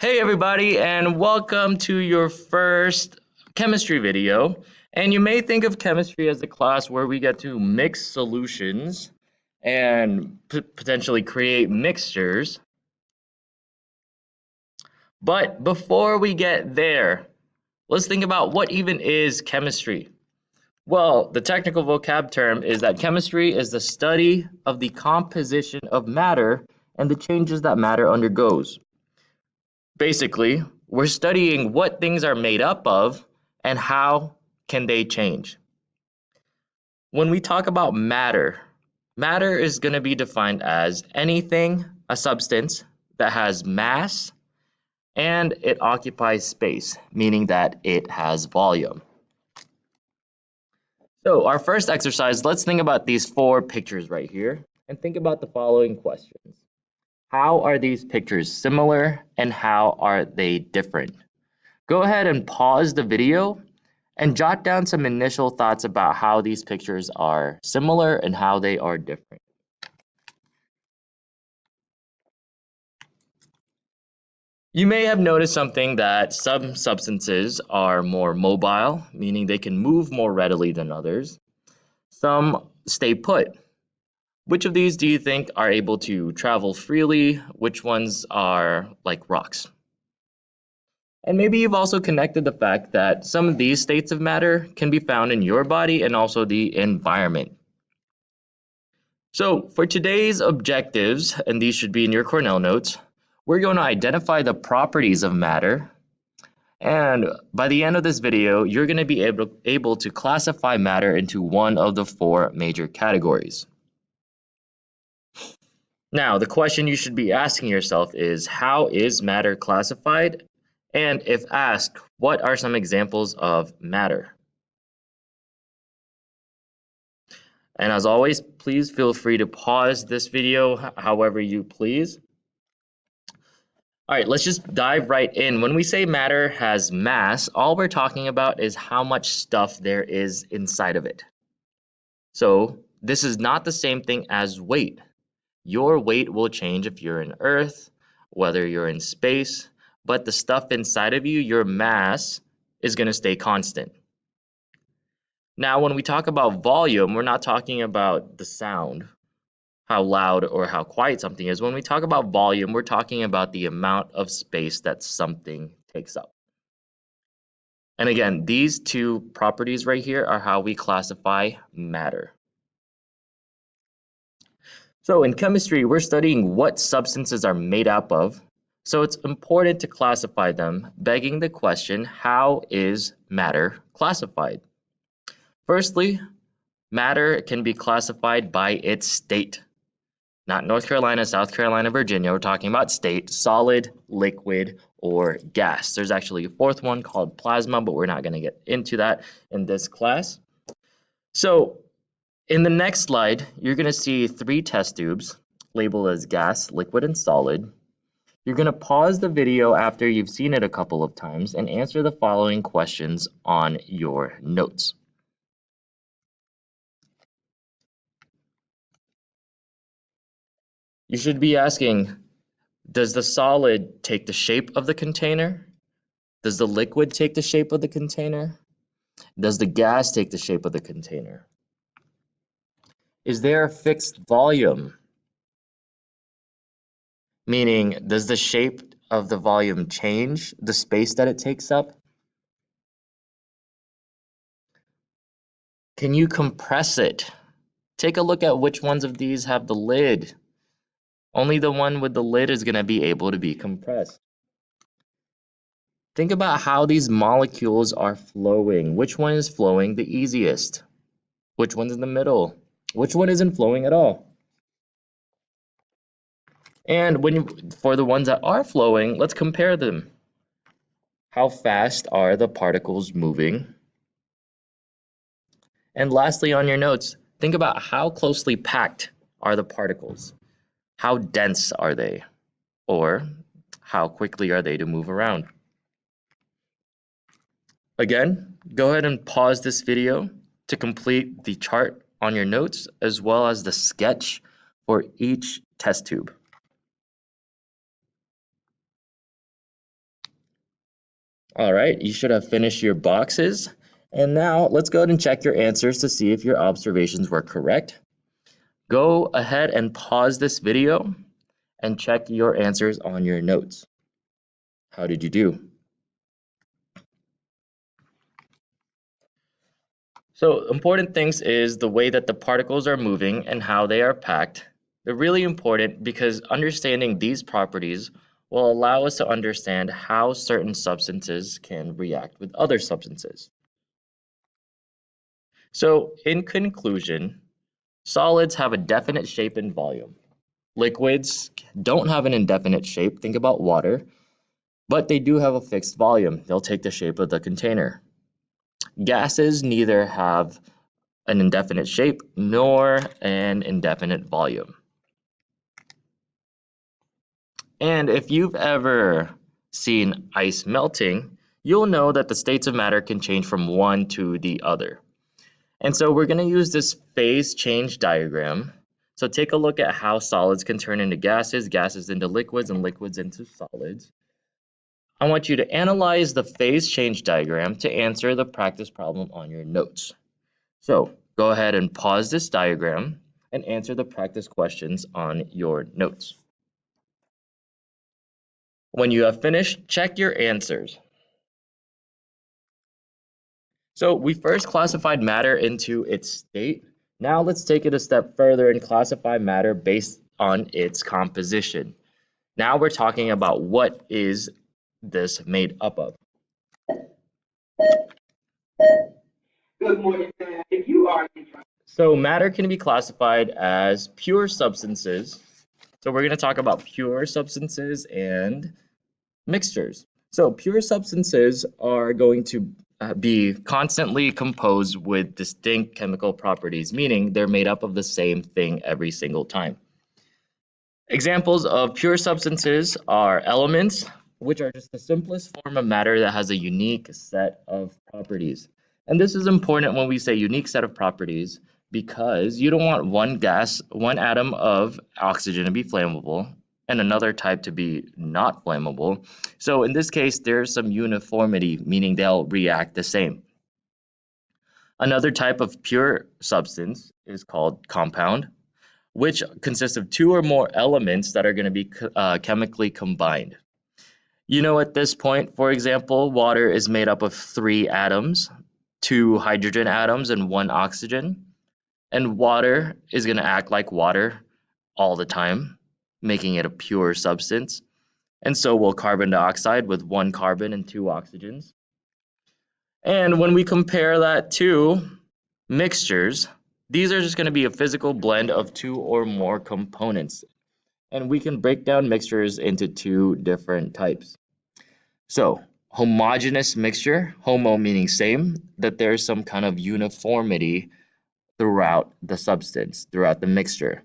Hey everybody, and welcome to your first chemistry video. And you may think of chemistry as a class where we get to mix solutions and potentially create mixtures. But before we get there, let's think about what even is chemistry. Well, the technical vocab term is that chemistry is the study of the composition of matter and the changes that matter undergoes. Basically, we're studying what things are made up of and how can they change. When we talk about matter, matter is going to be defined as anything, a substance that has mass and it occupies space, meaning that it has volume. So our first exercise, let's think about these four pictures right here and think about the following questions. How are these pictures similar and how are they different? Go ahead and pause the video and jot down some initial thoughts about how these pictures are similar and how they are different. You may have noticed something that some substances are more mobile, meaning they can move more readily than others. Some stay put. Which of these do you think are able to travel freely? Which ones are like rocks? And maybe you've also connected the fact that some of these states of matter can be found in your body and also the environment. So for today's objectives, and these should be in your Cornell notes, we're going to identify the properties of matter. And by the end of this video, you're going to be able to classify matter into one of the four major categories. Now, the question you should be asking yourself is, how is matter classified? And if asked, what are some examples of matter? And as always, please feel free to pause this video however you please. All right, let's just dive right in. When we say matter has mass, all we're talking about is how much stuff there is inside of it. So this is not the same thing as weight. Your weight will change if you're in Earth, whether you're in space, but the stuff inside of you, your mass, is going to stay constant. Now, when we talk about volume, we're not talking about the sound, how loud or how quiet something is. When we talk about volume, we're talking about the amount of space that something takes up. And again, these two properties right here are how we classify matter. So in chemistry, we're studying what substances are made up of. So it's important to classify them, begging the question, how is matter classified? Firstly, matter can be classified by its state. Not North Carolina, South Carolina, Virginia. We're talking about state, solid, liquid, or gas. There's actually a fourth one called plasma, but we're not going to get into that in this class. So in the next slide, you're going to see three test tubes labeled as gas, liquid, and solid. You're going to pause the video after you've seen it a couple of times and answer the following questions on your notes. You should be asking, does the solid take the shape of the container? Does the liquid take the shape of the container? Does the gas take the shape of the container? Is there a fixed volume? Meaning, does the shape of the volume change the space that it takes up? Can you compress it? Take a look at which ones of these have the lid. Only the one with the lid is going to be able to be compressed. Think about how these molecules are flowing. Which one is flowing the easiest? Which one's in the middle? Which one isn't flowing at all? And for the ones that are flowing, let's compare them. How fast are the particles moving? And lastly, on your notes, think about how closely packed are the particles? How dense are they? Or how quickly are they to move around? Again, go ahead and pause this video to complete the chart on your notes as well as the sketch for each test tube. All right, you should have finished your boxes. And now let's go ahead and check your answers to see if your observations were correct. Go ahead and pause this video and check your answers on your notes. How did you do? So important things is the way that the particles are moving and how they are packed. They're really important because understanding these properties will allow us to understand how certain substances can react with other substances. So in conclusion, solids have a definite shape and volume. Liquids don't have an indefinite shape, think about water, but they do have a fixed volume. They'll take the shape of the container. Gases neither have an indefinite shape nor an indefinite volume. And if you've ever seen ice melting, you'll know that the states of matter can change from one to the other. And so we're going to use this phase change diagram. So take a look at how solids can turn into gases, gases into liquids, and liquids into solids. I want you to analyze the phase change diagram to answer the practice problem on your notes. So go ahead and pause this diagram and answer the practice questions on your notes. When you have finished, check your answers. So we first classified matter into its state. Now let's take it a step further and classify matter based on its composition. Now we're talking about what is this made up of. Good morning, Dad. If you are. So matter can be classified as pure substances. So we're going to talk about pure substances and mixtures. So pure substances are going to be constantly composed with distinct chemical properties, meaning they're made up of the same thing every single time. Examples of pure substances are elements, which are just the simplest form of matter that has a unique set of properties. And this is important when we say unique set of properties because you don't want one atom of oxygen to be flammable and another type to be not flammable. So in this case, there's some uniformity, meaning they'll react the same. Another type of pure substance is called compound, which consists of two or more elements that are going to be chemically combined. You know, at this point, for example, water is made up of 3 atoms, 2 hydrogen atoms and 1 oxygen. And water is going to act like water all the time, making it a pure substance. And so will carbon dioxide with 1 carbon and 2 oxygens. And when we compare that to mixtures, these are just going to be a physical blend of 2 or more components. And we can break down mixtures into 2 different types. So, homogeneous mixture, homo meaning same, that there's some kind of uniformity throughout the substance, throughout the mixture.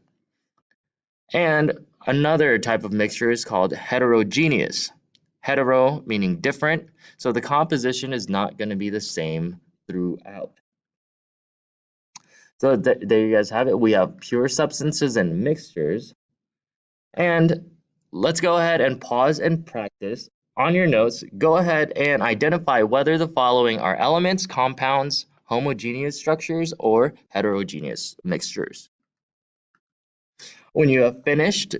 And another type of mixture is called heterogeneous. Hetero meaning different, so the composition is not going to be the same throughout. So there you guys have it. We have pure substances and mixtures. And let's go ahead and pause and practice. On your notes, go ahead and identify whether the following are elements, compounds, homogeneous structures, or heterogeneous mixtures. When you have finished,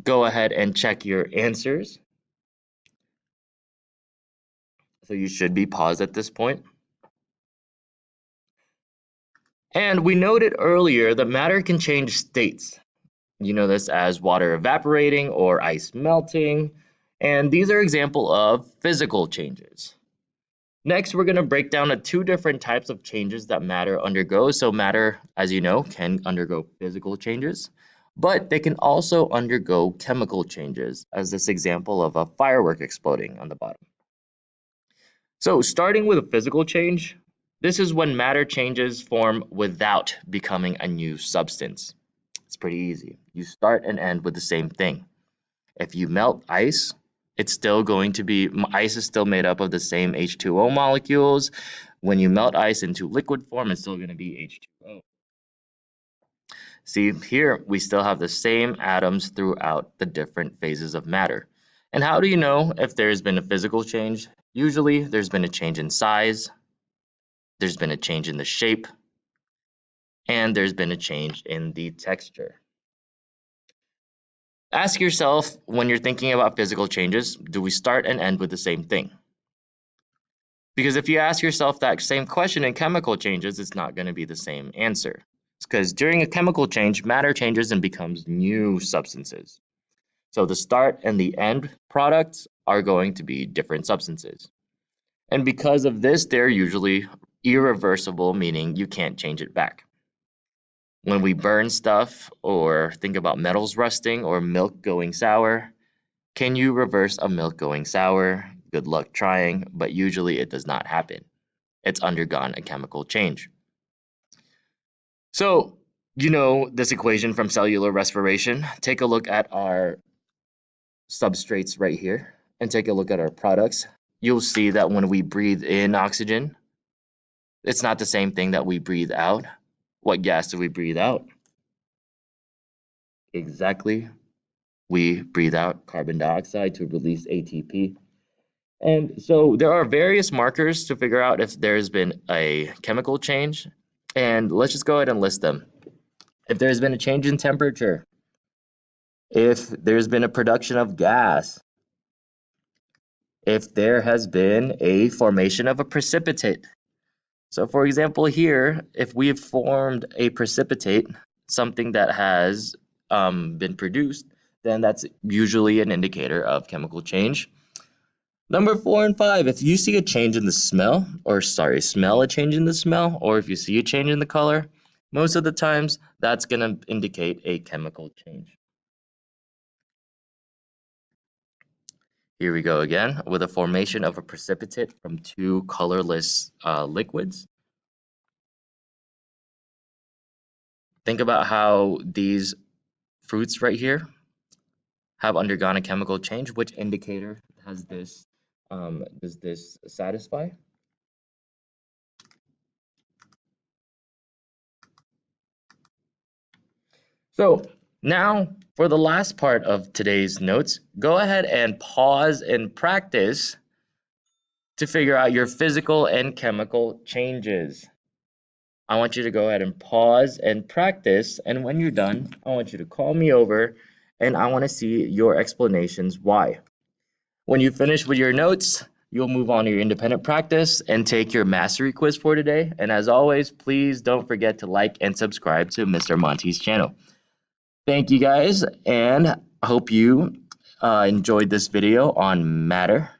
go ahead and check your answers. So you should be paused at this point. And we noted earlier that matter can change states. You know this as water evaporating or ice melting. And these are examples of physical changes. Next, we're going to break down the 2 different types of changes that matter undergoes. So matter, as you know, can undergo physical changes, but they can also undergo chemical changes, as this example of a firework exploding on the bottom. So starting with a physical change, this is when matter changes form without becoming a new substance. It's pretty easy. You start and end with the same thing. If you melt ice, it's still going to be, ice is still made up of the same H2O molecules. When you melt ice into liquid form, it's still going to be H2O. See, here we still have the same atoms throughout the different phases of matter. And how do you know if there's been a physical change? Usually there's been a change in size, there's been a change in the shape, and there's been a change in the texture. Ask yourself, when you're thinking about physical changes, do we start and end with the same thing? Because if you ask yourself that same question in chemical changes, it's not going to be the same answer. It's because during a chemical change, matter changes and becomes new substances. So the start and the end products are going to be different substances. And because of this, they're usually irreversible, meaning you can't change it back. When we burn stuff or think about metals rusting or milk going sour, can you reverse a milk going sour? Good luck trying, but usually it does not happen. It's undergone a chemical change. So, you know this equation from cellular respiration. Take a look at our substrates right here and take a look at our products. You'll see that when we breathe in oxygen, it's not the same thing that we breathe out. What gas do we breathe out? Exactly. We breathe out carbon dioxide to release ATP. And so there are various markers to figure out if there's been a chemical change. And let's just go ahead and list them. If there's been a change in temperature, if there's been a production of gas, if there has been a formation of a precipitate. So for example here, if we have formed a precipitate, something that has been produced, then that's usually an indicator of chemical change. Number 4 and 5, if you see a change in the smell, smell a change in the smell, or if you see a change in the color, most of the times that's going to indicate a chemical change. Here we go again with a formation of a precipitate from two colorless liquids. Think about how these fruits right here have undergone a chemical change. Which indicator has this does this satisfy? So now for the last part of today's notes, go ahead and pause and practice to figure out your physical and chemical changes. I want you to go ahead and pause and practice, and when you're done, I want you to call me over and I want to see your explanations why. When you finish with your notes, you'll move on to your independent practice and take your mastery quiz for today. And as always, please don't forget to like and subscribe to Mr. Monty's channel. Thank you guys, and I hope you enjoyed this video on matter.